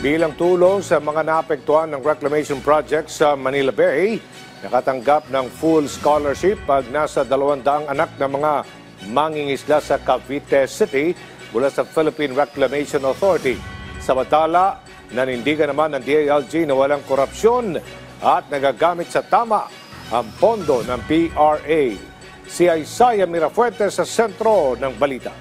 Bilang tulong sa mga naapektuhan ng reclamation project sa Manila Bay, nakatanggap ng full scholarship pag nasa 200 anak ng mga mangingisda sa Cavite City mula sa Philippine Reclamation Authority. Samantala, nanindigan naman ng DILG na walang korupsyon at nagagamit sa tama ang pondo ng PRA. Si Isaiah Mirafuentes sa sentro ng balita.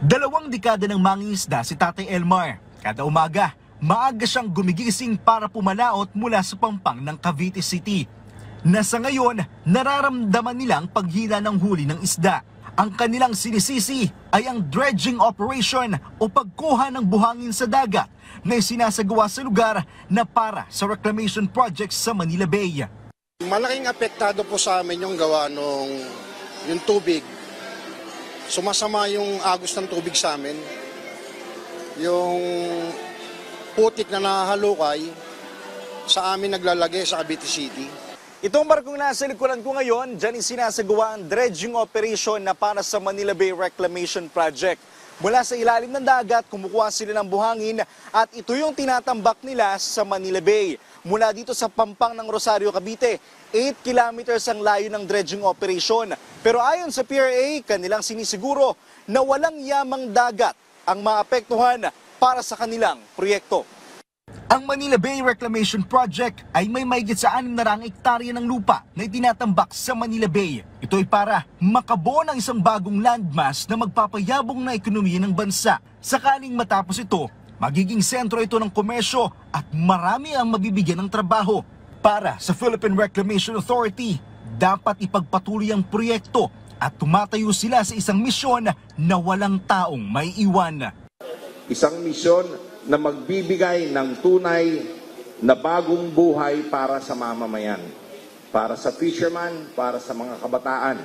2 dekada ng mangingisda si Tatay Elmar. Kada umaga, maaga siyang gumigising para pumalaot mula sa pampang ng Cavite City. Na sa ngayon, nararamdaman nilang paghila ng huli ng isda. Ang kanilang sinisisi ay ang dredging operation o pagkuha ng buhangin sa dagat na sinasagawa sa lugar na para sa reclamation projects sa Manila Bay. Malaking apektado po sa amin yung gawa yung tubig. Sumasama yung agos ng tubig sa amin. Yung putik na nahahalukay sa amin naglalagay sa Cavite City. Itong barkong nasa likuran ko ngayon, dyan isinasagawa ang dredging operation na para sa Manila Bay Reclamation Project. Mula sa ilalim ng dagat, kumukuha sila ng buhangin at ito yung tinatambak nila sa Manila Bay. Mula dito sa pampang ng Rosario, Cavite, 8 kilometers ang layo ng dredging operation. Pero ayon sa PRA, kanilang sinisiguro na walang yamang dagat ang maapektuhan para sa kanilang proyekto. Ang Manila Bay Reclamation Project ay may mahigit sa 600 hektarya ng lupa na itinatambak sa Manila Bay. Ito ay para makabuo ng isang bagong landmass na magpapayabong na ekonomiya ng bansa. Sakaling matapos ito, magiging sentro ito ng komersyo at marami ang mabibigyan ng trabaho. Para sa Philippine Reclamation Authority, dapat ipagpatuloy ang proyekto at tumatayo sila sa isang misyon na walang taong may iwan. Isang misyon na magbibigay ng tunay na bagong buhay para sa mamamayan, para sa fisherman, para sa mga kabataan.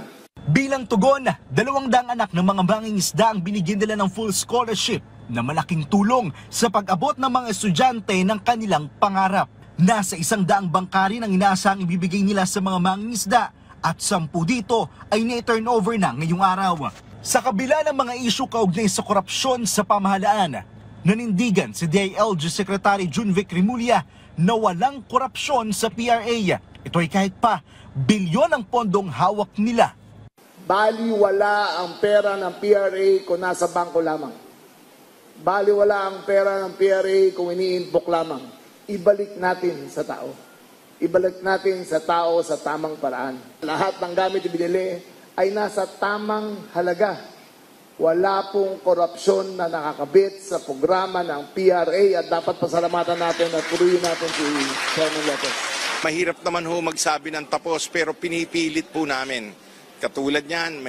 Bilang tugon, 200 anak ng mga mangingisda ang binigyan nila ng full scholarship na malaking tulong sa pag-abot ng mga estudyante ng kanilang pangarap. Nasa 100 bangkari ang inaasang ibibigay nila sa mga mangingisda at 10 dito ay na-turnover na ngayong araw. Sa kabila ng mga isyu kaugnay sa korupsyon sa pamahalaan, nanindigan si DILG Secretary Junvic Remulla na walang korupsyon sa PRA. Ito ay kahit pa bilyon ang pondong hawak nila. Baliwala ang pera ng PRA kung nasa bangko lamang. Baliwala ang pera ng PRA kung iniimpok lamang. Ibalik natin sa tao. Ibalik natin sa tao sa tamang paraan. Lahat ng gamit ibinili ay nasa tamang halaga. Wala pong korupsyon na nakakabit sa programa ng PRA at dapat pasalamatan natin at purihin natin si Chairman Lopez. Mahirap naman ho magsabi ng tapos pero pinipilit po namin. Katulad niyan,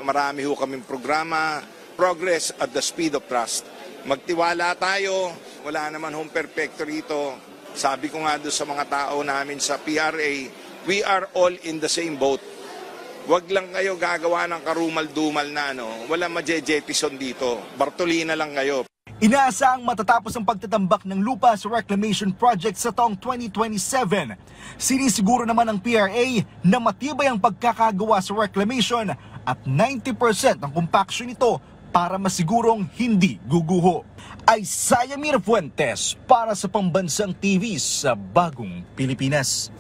marami ho kaming programa, Progress at the Speed of Trust. Magtiwala tayo, wala naman hong perfecto rito. Sabi ko nga doon sa mga tao namin sa PRA, we are all in the same boat. Huwag lang kayo gagawa ng karumal-dumal na wala majejetison dito. Bartolina lang kayo. Inaasahang matatapos ang pagtatambak ng lupa sa reclamation project sa taong 2027. Sinisiguro naman ng PRA na matibay ang pagkakagawa sa reclamation at 90% ang compaction nito para masigurong hindi guguho. Isaiah Mirafuentes para sa Pambansang TV sa Bagong Pilipinas.